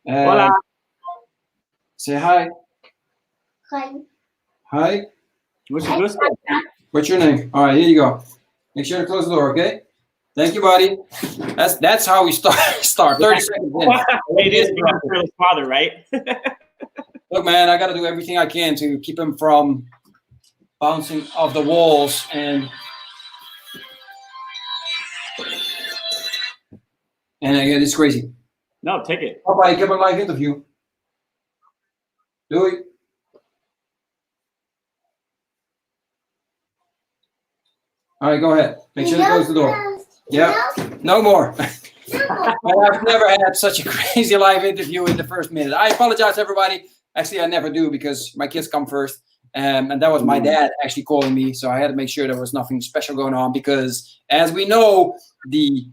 Hola. Say hi. Hi. Hi. Mucho gusto. What's your name? All right, here you go. Make sure to close the door, okay? Thank you, buddy. That's how we start. 30 seconds in. It is being a fearless father, right? Look, man, I got to do everything I can to keep him from bouncing off the walls and again, it's crazy. No, take it. Papa, ik heb een live interview. Doei. All right, go ahead. Make sure to close the door. Yeah, no more. I've never had such a crazy live interview in the first minute. I apologize, everybody. Actually, I never do because my kids come first. And that was my dad actually calling me. So I had to make sure there was nothing special going on because, as we know, the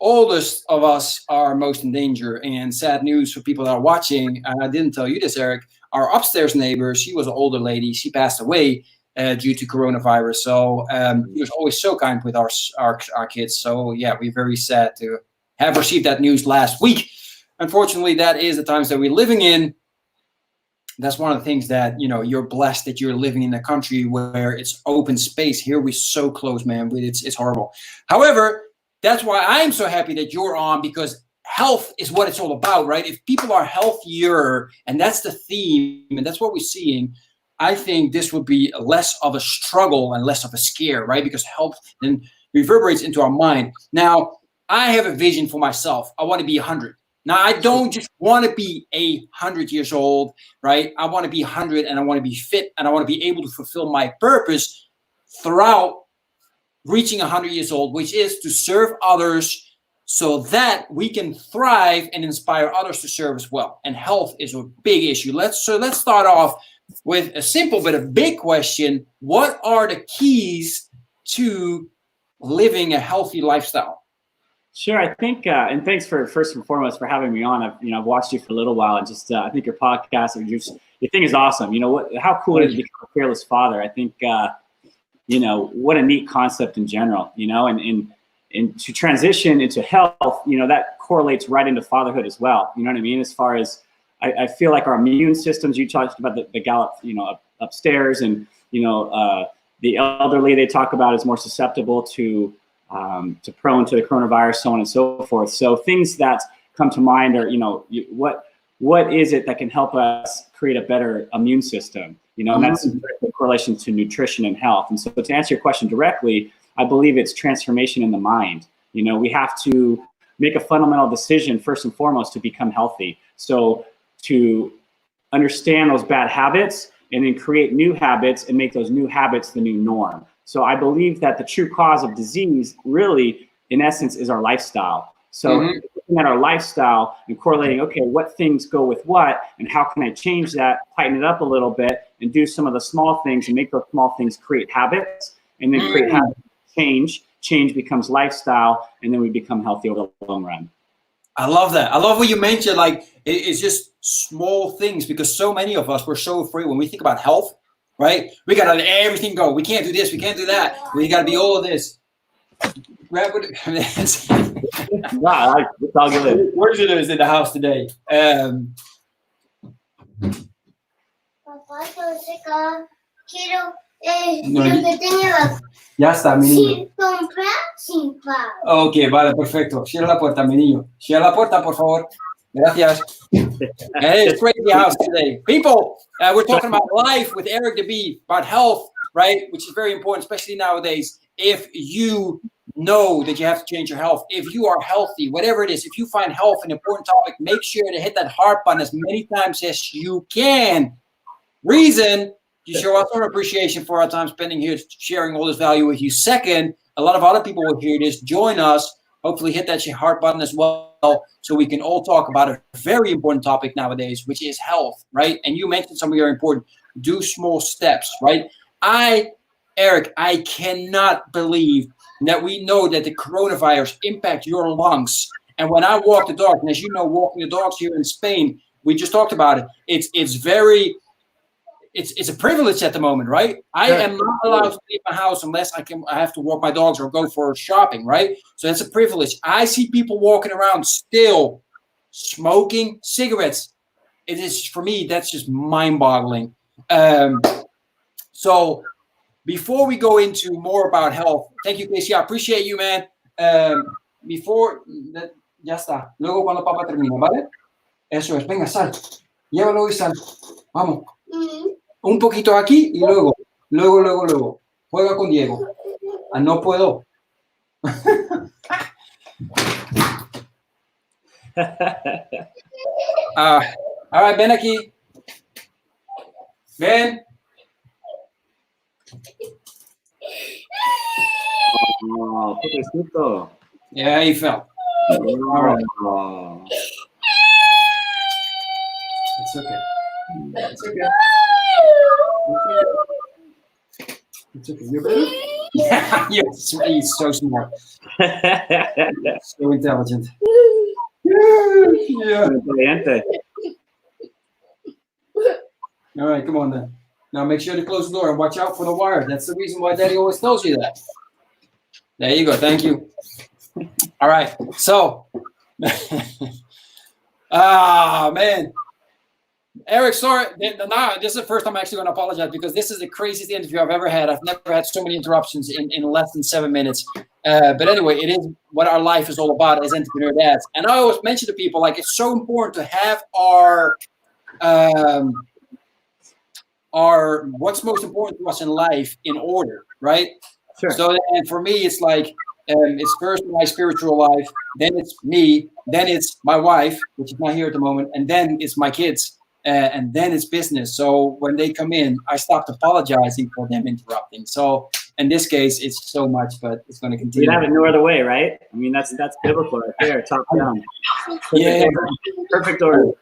oldest of us are most in danger. And sad news for people that are watching. I didn't tell you this, Eric. Our upstairs neighbor, she was an older lady. She passed away due to coronavirus. So he was always so kind with our kids. So yeah, we're very sad to have received that news last week. Unfortunately, that is the times that we're living in. That's one of the things that, you're blessed that you're living in a country where it's open space. Here we're so close, man. It's horrible. However, that's why I'm so happy that you're on, because health is what it's all about, right? If people are healthier, and that's the theme, and that's what we're seeing, I think this would be less of a struggle and less of a scare, right? Because health then reverberates into our mind. Now, I have a vision for myself. I want to be 100. Now, I don't just want to be 100 years old, right? I want to be 100 and I want to be fit and I want to be able to fulfill my purpose throughout reaching 100 years old, which is to serve others so that we can thrive and inspire others to serve as well. And health is a big issue. Let's start off with a simple but a big question. What are the keys to living a healthy lifestyle? Sure, I think, and thanks for first and foremost for having me on. I've watched you for a little while, and just I think your podcast or your thing is awesome. How cool it is to become a fearless father. I think what a neat concept in general. And to transition into health, that correlates right into fatherhood as well. You know what I mean? As far as I feel like our immune systems. You talked about the gal, upstairs, and the elderly they talk about is more susceptible to prone to the coronavirus, so on and so forth. So things that come to mind are, what is it that can help us create a better immune system? And that's in correlation to nutrition and health. And so to answer your question directly, I believe it's transformation in the mind. We have to make a fundamental decision first and foremost to become healthy. So to understand those bad habits and then create new habits and make those new habits the new norm. So I believe that the true cause of disease really, in essence, is our lifestyle. So looking at our lifestyle and correlating, okay, what things go with what, and how can I change that, tighten it up a little bit, and do some of the small things and make those small things create habits, and then create habits, change becomes lifestyle, and then we become healthy over the long run. I love that. I love what you mentioned. Like, it's just small things, because so many of us, we're so afraid when we think about health, right? We got to let everything go. We can't do this. We can't do that. We got to be all of this. Grab what it's all good. Where's it is in the house today? Ya está, mi niño. Ok, vale, perfecto. Cierra la puerta, mi niño. Cierra la puerta, por favor. Gracias. Hey, it's great in the house today. People, we're talking about life with Eric de Bie, about health, right? Which is very important, especially nowadays. If you know that you have to change your health, if you are healthy, whatever it is, if you find health an important topic, make sure to hit that heart button as many times as you can. Reason, you show us our appreciation for our time spending here sharing all this value with you. Second, a lot of other people will hear this. Join us. Hopefully hit that heart button as well, so we can all talk about a very important topic nowadays, which is health, right? And you mentioned some of your important, do small steps, right? Eric, I cannot believe that we know that the coronavirus impacts your lungs. And when I walk the dog, and as you know, walking the dogs here in Spain, we just talked about it. It's a privilege at the moment, right? I am not allowed to leave my house unless I have to walk my dogs or go for shopping, right? So that's a privilege. I see people walking around still smoking cigarettes. It is, for me, that's just mind-boggling. So before we go into more about health, thank you, Casey. I appreciate you, man. Ya está. Luego cuando papá termina, ¿vale? Eso es. Venga, sal. Llévalo y sal. Vamos. Un poquito aquí y luego. Juega con Diego. Ah, no puedo. All right, ven aquí. Ven. Oh, pobrecito. Yeah, he fell. All right. Oh. It's okay. It's okay. It's okay. You're better? Yeah, he's so smart. So intelligent. Yeah. All right, come on then. Now make sure to close the door and watch out for the wire. That's the reason why Daddy always tells you that. There you go. Thank you. All right. So, man. Eric, sorry. Now, this is the first time I'm actually going to apologize because this is the craziest interview I've ever had. I've never had so many interruptions in less than 7 minutes. But anyway, it is what our life is all about as entrepreneur dads. And I always mention to people, like, it's so important to have our what's most important to us in life in order, right? Sure. So, and for me, it's like, it's first my spiritual life, then it's me, then it's my wife, which is not here at the moment, and then it's my kids. And then it's business. So when they come in, I stopped apologizing for them interrupting. So in this case, it's so much, but it's going to continue. You have it no other way, right? I mean, that's biblical right there, top down. Perfect order.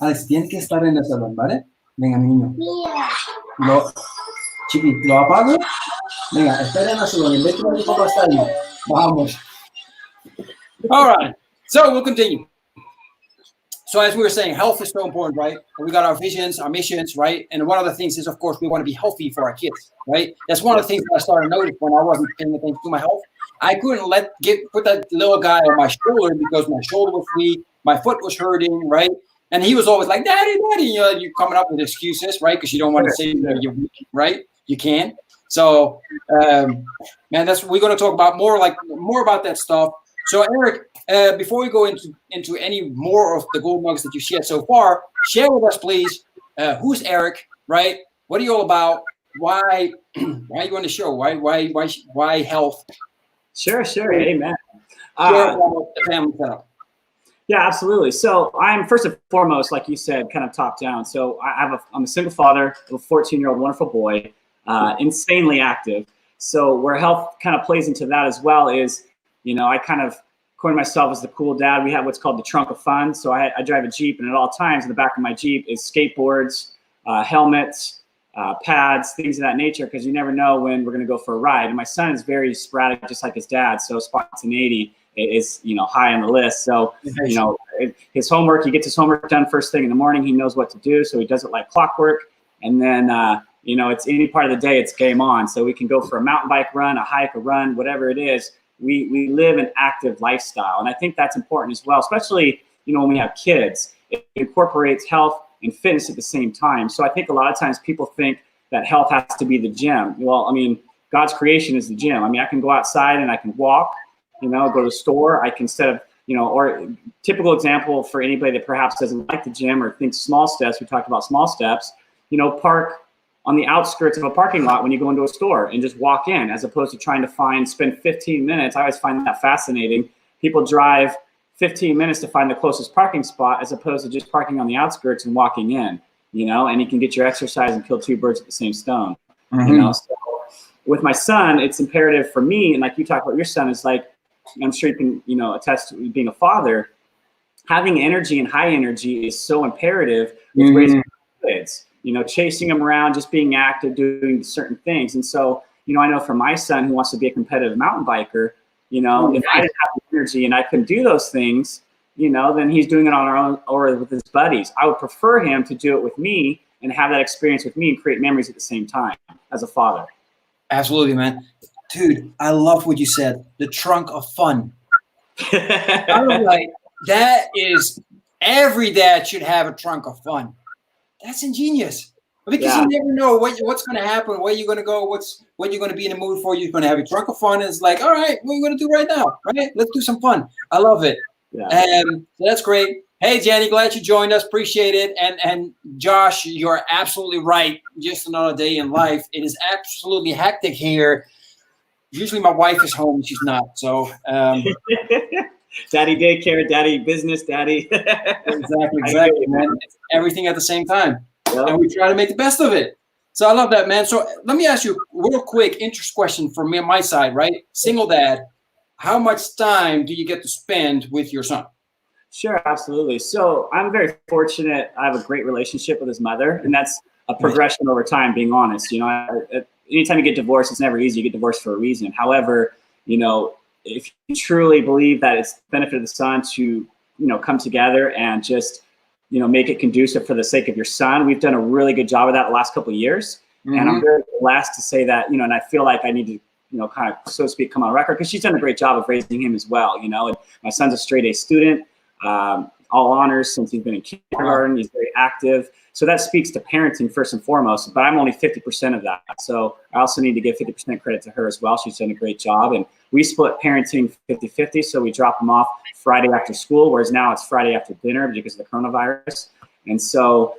Alex, tienes que estar en el salón, ¿vale? Venga, mi niño. Chiqui, ¿lo apago? Venga, espera en el salón. En vez de que papá está ahí. Vamos. All right. So we'll continue. So as we were saying, health is so important, right? We got our visions, our missions, right? And one of the things is, of course, we want to be healthy for our kids, right? That's one of the things that I started noticing when I wasn't paying attention to my health. I couldn't put that little guy on my shoulder because my shoulder was weak, my foot was hurting, right? And he was always like, Daddy, you're coming up with excuses, right? Because you don't want to say you're weak, right? You can't. So, man, we're going to talk about more about that stuff. So, Eric, before we go into any more of the gold nuggets that you shared so far, share with us, please, who's Eric, right? What are you all about? Why are you on the show? Why health? Sure. Amen. The family setup. Yeah, absolutely. So I'm first and foremost, like you said, kind of top down. So I'm a single father of a 14-year-old wonderful boy, insanely active. So where health kind of plays into that as well is, I kind of coin myself as the cool dad. We have what's called the trunk of fun. So I drive a Jeep, and at all times in the back of my Jeep is skateboards, helmets, pads, things of that nature, because you never know when we're going to go for a ride. And my son is very sporadic, just like his dad. So spontaneity is, high on the list. So, his homework, he gets his homework done first thing in the morning. He knows what to do. So he does it like clockwork. And then, it's any part of the day, it's game on. So we can go for a mountain bike run, a hike, a run, whatever it is. We live an active lifestyle. And I think that's important as well, especially, when we have kids. It incorporates health and fitness at the same time. So I think a lot of times people think that health has to be the gym. Well, I mean, God's creation is the gym. I mean, I can go outside and I can walk, go to the store. I can instead of, or typical example for anybody that perhaps doesn't like the gym or thinks small steps, we talked about small steps, park on the outskirts of a parking lot when you go into a store and just walk in, as opposed to trying to spend 15 minutes. I always find that fascinating. People drive 15 minutes to find the closest parking spot, as opposed to just parking on the outskirts and walking in, and you can get your exercise and kill two birds with the same stone. Mm-hmm. So with my son, it's imperative for me, and like you talk about your son, it's like, I'm sure you can, attest to being a father, having energy and high energy is so imperative with raising kids, chasing them around, just being active, doing certain things. And so, I know for my son who wants to be a competitive mountain biker, if I didn't have the energy and I couldn't do those things, then he's doing it on our own or with his buddies. I would prefer him to do it with me and have that experience with me and create memories at the same time as a father. Absolutely, man. Dude, I love what you said. The trunk of fun. I was like, that is, every dad should have a trunk of fun. That's ingenious. Because you never know what's going to happen, where you're going to go, what you're going to be in the mood for. You're going to have a trunk of fun. And it's like, all right, what are you going to do right now? Right? Let's do some fun. I love it. Yeah. So that's great. Hey, Jenny, glad you joined us. Appreciate it. And Josh, you're absolutely right. Just another day in life. It is absolutely hectic here. Usually my wife is home. She's not. So daddy daycare, daddy business, daddy. Exactly, man. It's everything at the same time. Yep. And we try to make the best of it. So I love that, man. So let me ask you a real quick interest question from me on my side, right? Single dad, how much time do you get to spend with your son? Sure, absolutely. So I'm very fortunate. I have a great relationship with his mother, and that's a progression over time, being honest. You know, anytime you get divorced, it's never easy. You get divorced for a reason. However, you know, if you truly believe that it's the benefit of the son to, you know, come together and just, you know, make it conducive for the sake of your son. We've done a really good job of that the last couple of years. Mm-hmm. And I'm very blessed to say that, you know, and I feel like I need to, you know, kind of, so to speak, come on record, because she's done a great job of raising him as well, you know. And my son's a straight A student, all honors since he's been in kindergarten. He's very active. So that speaks to parenting first and foremost, but I'm only 50% of that. So I also need to give 50% credit to her as well. She's done a great job. And we split parenting 50-50. So we drop them off Friday after school, whereas now it's Friday after dinner because of the coronavirus. And so,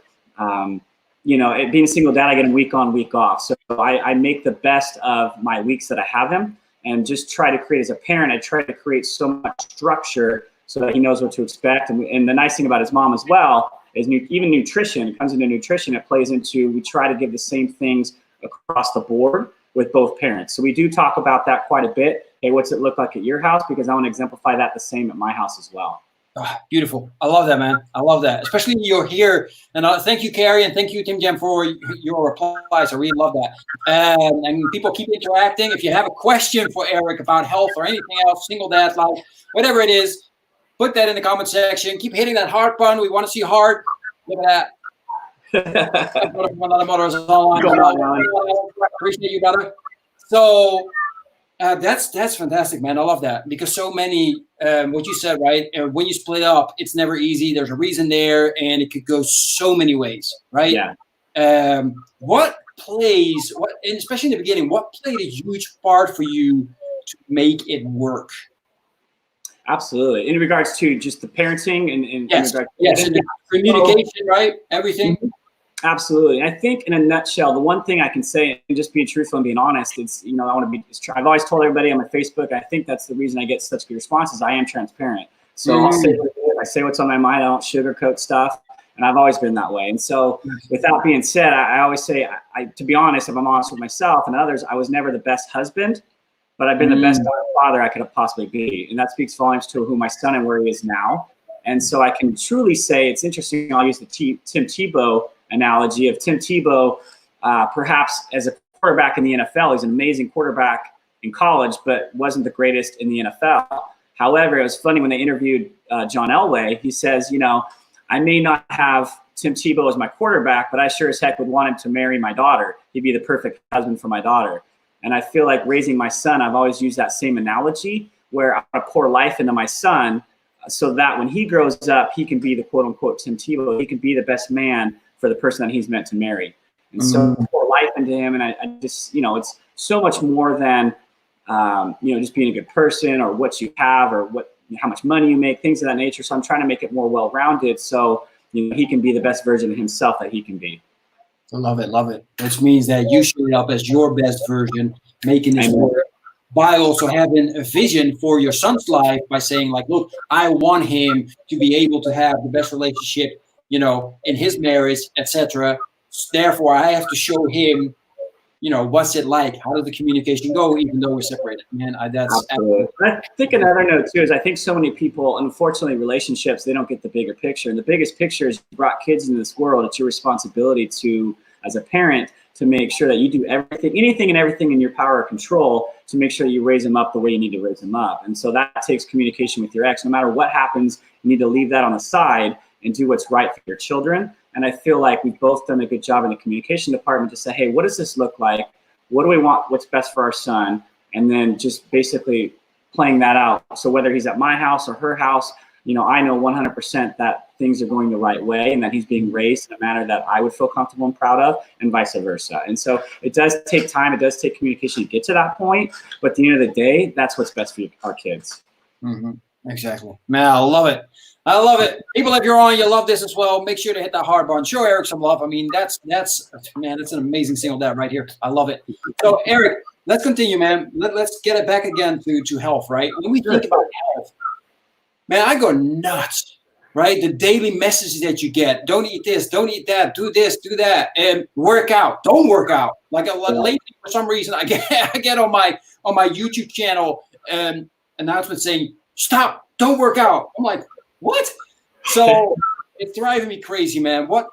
you know, being a single dad, I get him week on, week off. So I make the best of my weeks that I have him and just try to create, as a parent, I try to create so much structure so that he knows what to expect. And the nice thing about his mom as well is even nutrition, it comes into nutrition, it plays into, we try to give the same things across the board with both parents. So we do talk about that quite a bit. Hey, what's it look like at your house? Because I want to exemplify that the same at my house as well. Oh, beautiful. I love that, man. I love that. Especially you're here. And thank you, Carrie, and thank you, Tim Jam, for your replies. I really love that. And people keep interacting. If you have a question for Eric about health or anything else, single dad life, whatever it is, put that in the comment section. Keep hitting that heart button. We want to see heart. Look at that. Another mother is online. Appreciate you, brother. So that's fantastic, man. I love that, because so many, what you said, right? When you split up, it's never easy. There's a reason there, and it could go so many ways, right? Yeah. What plays, and especially in the beginning, what played a huge part for you to make it work? Absolutely. In regards to just the parenting and yes, and communication, right? Everything. Absolutely. I think in a nutshell, the one thing I can say, and just being truthful and being honest, it's, you know, I've always told everybody on my Facebook, I think that's the reason I get such good responses. I am transparent. So I'll say I say what's on my mind. I don't sugarcoat stuff. And I've always been that way. And so with that being said, I always say, to be honest, if I'm honest with myself and others, I was never the best husband, but I've been the best father I could have possibly be. And that speaks volumes to who my son and where he is now. And so I can truly say, it's interesting, I'll use the Tim Tebow analogy of Tim Tebow, perhaps as a quarterback in the NFL. He's an amazing quarterback in college, but wasn't the greatest in the NFL. However, it was funny when they interviewed John Elway, he says, you know, I may not have Tim Tebow as my quarterback, but I sure as heck would want him to marry my daughter. He'd be the perfect husband for my daughter. And I feel like raising my son, I've always used that same analogy where I pour life into my son so that when he grows up, he can be the quote unquote Tim Tebow. He can be the best man for the person that he's meant to marry. And so pour life into him. And I just, you know, it's so much more than, you know, just being a good person or what you have or how much money you make, things of that nature. So I'm trying to make it more well-rounded so, you know, he can be the best version of himself that he can be. I love it, love it. Which means that you showed up as your best version, making this work, by also having a vision for your son's life by saying like, look, I want him to be able to have the best relationship, you know, in his marriage, etc. Therefore, I have to show him, you know, what's it like? How does the communication go, even though we're separated? Man, that's absolutely. I think another note too is I think so many people, unfortunately, relationships, they don't get the bigger picture. And the biggest picture is you brought kids into this world. It's your responsibility to, as a parent, to make sure that you do anything and everything in your power or control to make sure you raise them up the way you need to raise them up. And so that takes communication with your ex. No matter what happens, you need to leave that on the side and do what's right for your children. And I feel like we've both done a good job in the communication department to say, hey, what does this look like? What do we want? What's best for our son? And then just basically playing that out. So whether he's at my house or her house, you know, I know 100% that things are going the right way and that he's being raised in a manner that I would feel comfortable and proud of, and vice versa. And so it does take time. It does take communication to get to that point. But at the end of the day, that's what's best for our kids. Mm-hmm. Exactly. Man, I love it. I love it. People, if you're on, you love this as well. Make sure to hit that heart button. Show Eric some love. I mean, that's man, that's an amazing single dad right here. I love it. So, Eric, let's continue, man. Let's get it back again to health, right? When we think about health, man, I go nuts, right? The daily messages that you get: don't eat this, don't eat that, do this, do that, and work out. Don't work out. Like lately, for some reason, I get on my YouTube channel announcement saying, "Stop, don't work out." I'm like, what? So it's driving me crazy, man. What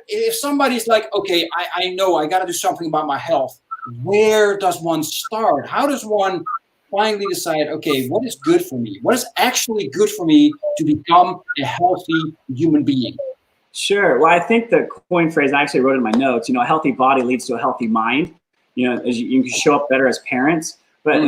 if somebody's like, okay, I know I got to do something about my health. Where does one start? How does one finally decide, okay, what is good for me? What is actually good for me to become a healthy human being? Sure. Well, I think the coin phrase, I actually wrote in my notes, you know, a healthy body leads to a healthy mind. You know, as you can show up better as parents. But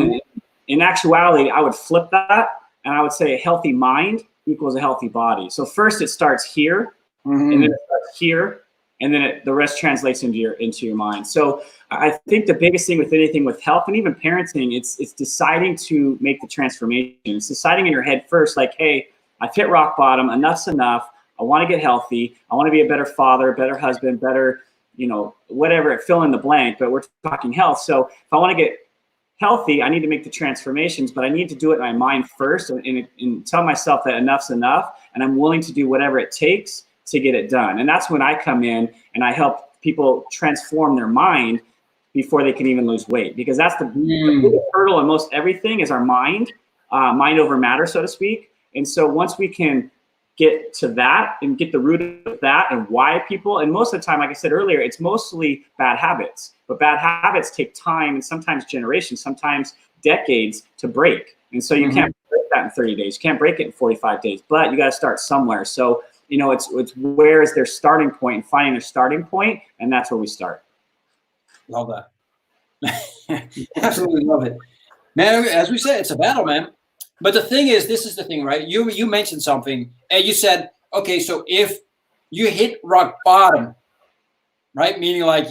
in actuality, I would flip that and I would say a healthy mind equals a healthy body. So first it starts here, and then it starts here, and then the rest translates into your mind. So I think the biggest thing with anything with health and even parenting, it's deciding to make the transformation. It's deciding in your head first, like, hey, I've hit rock bottom, enough's enough. I want to get healthy. I want to be a better father, better husband, better, you know, whatever, fill in the blank, but we're talking health. So if I want to get healthy, I need to make the transformations, but I need to do it in my mind first and tell myself that enough's enough, and I'm willing to do whatever it takes to get it done. And that's when I come in and I help people transform their mind before they can even lose weight, because that's the biggest hurdle in most everything is our mind, mind over matter, so to speak. And so once we can get to that and get the root of that and why people, and most of the time, like I said earlier, it's mostly bad habits, but bad habits take time and sometimes generations, sometimes decades to break. And so you can't break that in 30 days. You can't break it in 45 days, but you got to start somewhere. So, you know, it's where is their starting point and finding their starting point, and that's where we start. Love that. Absolutely love it. Man, as we said, it's a battle, man. But the thing is, this is the thing, right? You mentioned something, and you said, okay, so if you hit rock bottom, right? Meaning like,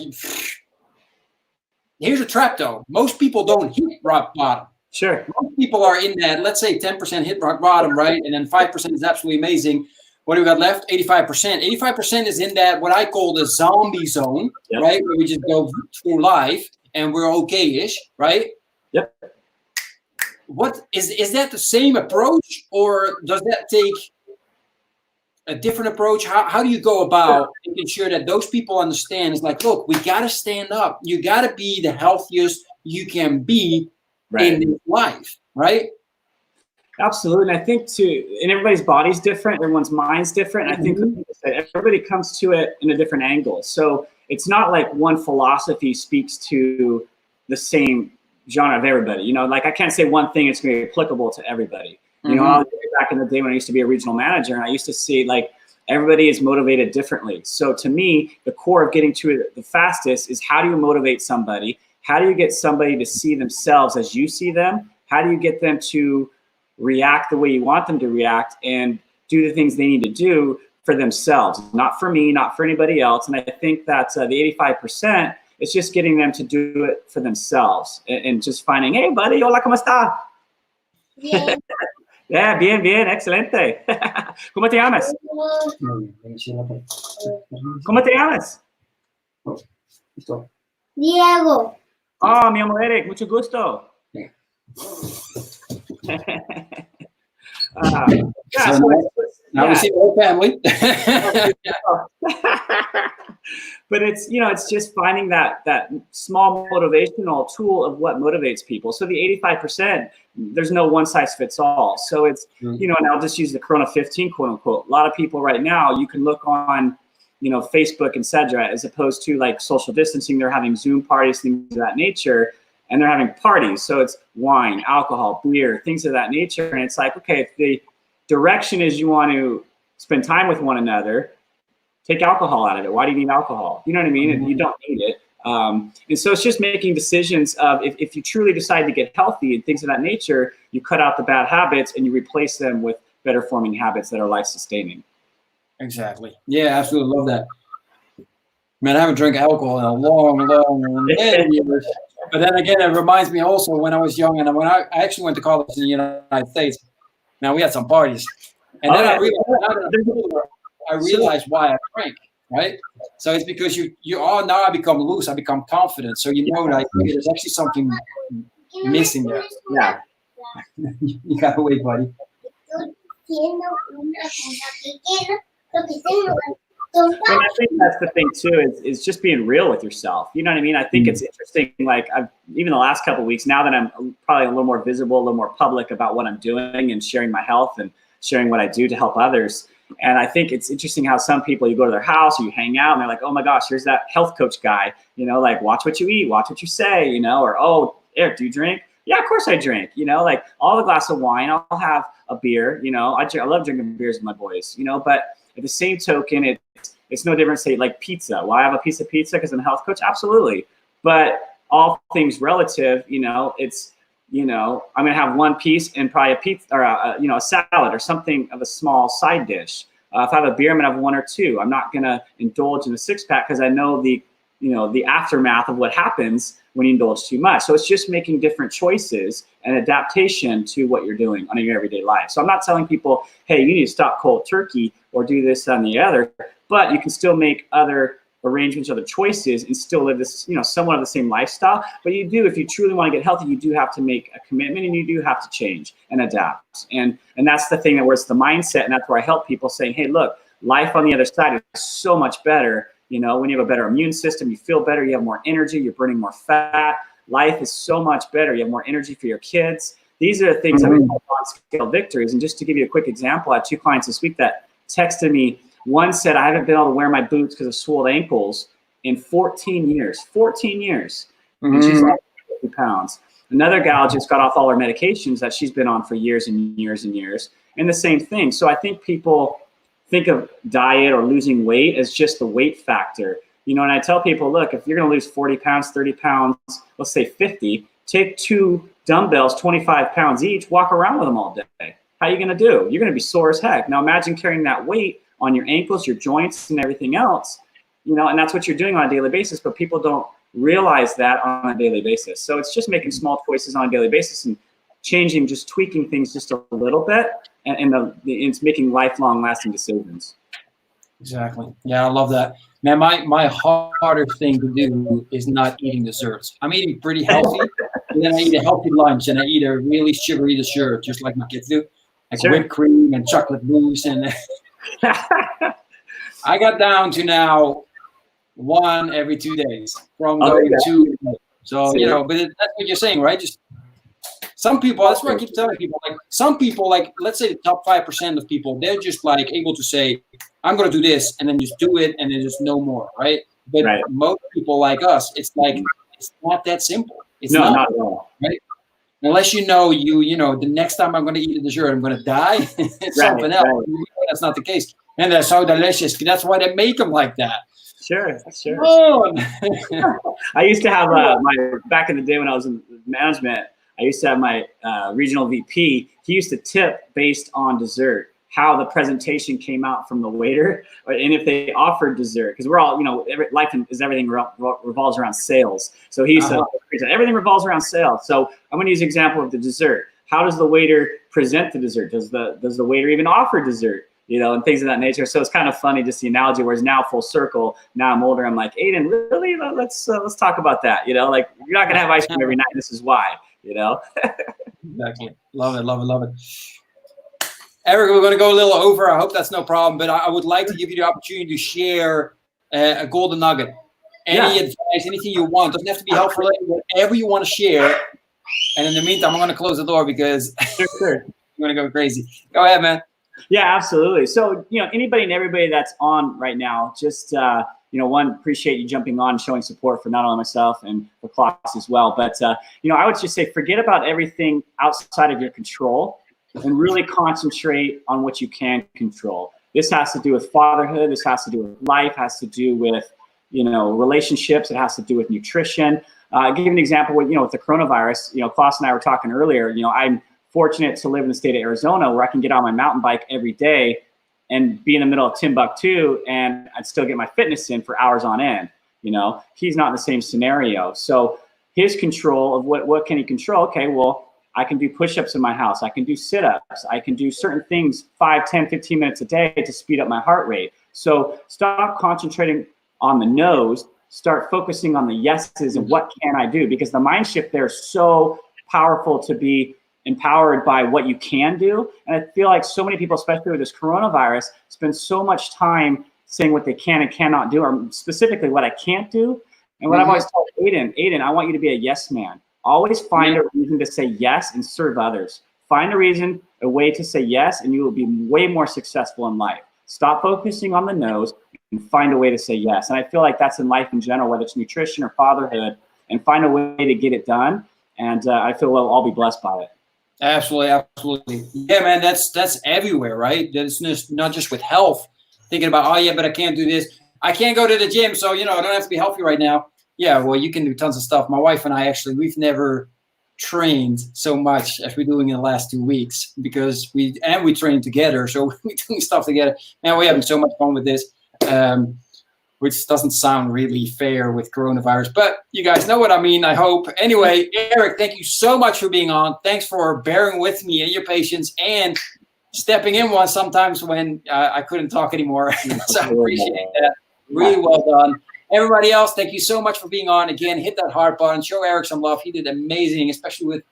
here's a trap though. Most people don't hit rock bottom. Sure. Most people are in that, let's say 10% hit rock bottom, right? And then 5% is absolutely amazing. What do we got left? 85%. 85% is in that, what I call the zombie zone, right? Where we just go through life and we're okay-ish, right? Yep. What is that the same approach, or does that take a different approach? How do you go about making sure that those people understand? It's like, look, we got to stand up. You got to be the healthiest you can be in this life, right? Absolutely. And I think and everybody's body's different, everyone's mind's different. I think everybody comes to it in a different angle. So it's not like one philosophy speaks to the same genre of everybody. You know, like I can't say one thing it's going to be applicable to everybody. You know, I was back in the day when I used to be a regional manager, and I used to see like everybody is motivated differently. So to me, the core of getting to it the fastest is, how do you motivate somebody? How do you get somebody to see themselves as you see them? How do you get them to react the way you want them to react and do the things they need to do for themselves, not for me, not for anybody else? And I think that the 85%, it's just getting them to do it for themselves and just finding, hey, buddy, hola, ¿cómo está? Bien. Yeah, bien, bien, excelente. ¿Cómo te llamas? ¿Cómo te llamas? Diego. Oh, mi amo Eric, mucho gusto. Now we see the whole family. But it's, you know, it's just finding that small motivational tool of what motivates people. So the 85%, there's no one size fits all. So it's, you know, and I'll just use the Corona 15, quote unquote. A lot of people right now, you can look on, you know, Facebook, etc., as opposed to like social distancing. They're having Zoom parties, things of that nature, and they're having parties. So it's wine, alcohol, beer, things of that nature. And it's like, okay, if the direction is you want to spend time with one another, take alcohol out of it. Why do you need alcohol? You know what I mean? You don't need it. And so it's just making decisions of if you truly decide to get healthy and things of that nature, you cut out the bad habits and you replace them with better forming habits that are life sustaining. Exactly. Yeah, absolutely love that. Man, I haven't drank alcohol in a long many years. But then again, it reminds me also when I was young and when I actually went to college in the United States. Now we had some parties, and then I realized why I drank. Right, so it's because you are now I become loose, I become confident. So you know like there's actually something missing there. Yeah, you gotta wait, buddy. And I think that's the thing too, is just being real with yourself. You know what I mean? I think it's interesting, like even the last couple of weeks, now that I'm probably a little more visible, a little more public about what I'm doing and sharing my health and sharing what I do to help others. And I think it's interesting how some people, you go to their house or you hang out and they're like, oh my gosh, here's that health coach guy, like watch what you eat, watch what you say, or, oh, Eric, do you drink? Yeah, of course I drink, like I'll have a glass of wine, I'll have a beer, I love drinking beers with my boys, but at the same token, it's no different, say, like pizza. Will I have a piece of pizza because I'm a health coach? Absolutely. But all things relative, it's, I'm going to have one piece and probably a pizza or a salad or something of a small side dish. If I have a beer, I'm going to have one or two. I'm not going to indulge in a six pack because I know the aftermath of what happens when you indulge too much. So it's just making different choices and adaptation to what you're doing on your everyday life. So I'm not telling people, hey, you need to stop cold turkey or do this and the other, but you can still make other arrangements, other choices, and still live this, somewhat of the same lifestyle. But you do, if you truly want to get healthy, you do have to make a commitment and you do have to change and adapt. And that's the thing where it's the mindset, and that's where I help people saying, hey, look, life on the other side is so much better. When you have a better immune system, you feel better, you have more energy, you're burning more fat. Life is so much better. You have more energy for your kids. These are the things that we call on-scale victories. And just to give you a quick example, I had 2 clients this week that texted me. One said, I haven't been able to wear my boots because of swollen ankles in 14 years. 14 years. And she's like 50 pounds. Another gal just got off all her medications that she's been on for years and years and years. And the same thing. So I think people think of diet or losing weight as just the weight factor. And I tell people, look, if you're going to lose 40 pounds, 30 pounds, let's say 50, take 2 dumbbells, 25 pounds each, walk around with them all day. How are you going to do? You're going to be sore as heck. Now imagine carrying that weight on your ankles, your joints, and everything else, and that's what you're doing on a daily basis, but people don't realize that on a daily basis. So it's just making small choices on a daily basis and changing, just tweaking things just a little bit, and it's making lifelong lasting decisions. Exactly. Yeah, I love that. Man, my hardest thing to do is not eating desserts. I'm eating pretty healthy, and then I eat a healthy lunch, and I eat a really sugary dessert, just like my kids do, like whipped cream and chocolate mousse. And I got down to now 1 every 2 days from going 2. So, but that's what you're saying, right? Just some people, that's what I keep telling people. Like some people, like let's say the top 5% of people, they're just like able to say, I'm going to do this, and then just do it, and then just no more, right? But most people like us, it's like it's not that simple. It's not at all, right? Unless the next time I'm going to eat a dessert, I'm going to die. It's something else. That's not the case, and they're so delicious. That's why they make them like that. Sure. Oh. I used to have back in the day when I was in management. I used to have my regional VP. He used to tip based on dessert, how the presentation came out from the waiter, and if they offered dessert, because we're all, life is everything revolves around sales. So he used to everything revolves around sales. So I'm going to use an example of the dessert. How does the waiter present the dessert? Does the waiter even offer dessert? And things of that nature. So it's kind of funny, just the analogy. Whereas now full circle, now I'm older. I'm like, Aiden, really? Let's talk about that. Like you're not gonna have ice cream every night. This is why. Exactly. Love it. Eric, we're going to go a little over. I hope that's no problem, but I would like to give you the opportunity to share a golden nugget. Any advice, anything you want. Doesn't have to be helpful, whatever you want to share. And in the meantime, I'm going to close the door because sure. I'm going to go crazy. Go ahead, man. Yeah, absolutely. So, anybody and everybody that's on right now, just, one, appreciate you jumping on and showing support for not only myself and for Klaas as well. But, I would just say, forget about everything outside of your control and really concentrate on what you can control. This has to do with fatherhood. This has to do with life, has to do with, relationships. It has to do with nutrition. I'll give you an example with the coronavirus. Klaas and I were talking earlier. I'm fortunate to live in the state of Arizona where I can get on my mountain bike every day and be in the middle of Timbuktu, and I'd still get my fitness in for hours on end. He's not in the same scenario. So his control of what can he control? Okay, well, I can do push-ups in my house. I can do sit-ups. I can do certain things 5, 10, 15 minutes a day to speed up my heart rate. So stop concentrating on the no's, start focusing on the yeses and what can I do? Because the mind shift there is so powerful to be empowered by what you can do. And I feel like so many people, especially with this coronavirus, spend so much time saying what they can and cannot do, or specifically what I can't do. And what I've always told Aiden, I want you to be a yes man. Always find a reason to say yes and serve others. Find a reason, a way to say yes, and you will be way more successful in life. Stop focusing on the no's and find a way to say yes. And I feel like that's in life in general, whether it's nutrition or fatherhood, and find a way to get it done. And I feel we'll all be blessed by it. Absolutely. Yeah, man, that's everywhere, right? That's not just with health, thinking about, oh, yeah, but I can't do this. I can't go to the gym, so, I don't have to be healthy right now. Yeah, well, you can do tons of stuff. My wife and I, we've never trained so much as we're doing in the last 2 weeks because we train together. So we're doing stuff together. And we're having so much fun with this, which doesn't sound really fair with coronavirus. But you guys know what I mean, I hope. Anyway, Eric, thank you so much for being on. Thanks for bearing with me and your patience and stepping in sometimes when I couldn't talk anymore. So I appreciate that. Really well done. Everybody else, thank you so much for being on. Again, hit that heart button. Show Eric some love. He did amazing, especially with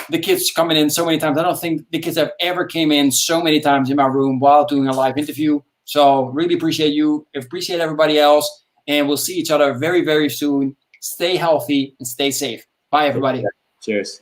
the kids coming in so many times. I don't think the kids have ever came in so many times in my room while doing a live interview. So really appreciate you. Appreciate everybody else. And we'll see each other very, very soon. Stay healthy and stay safe. Bye, everybody. Cheers.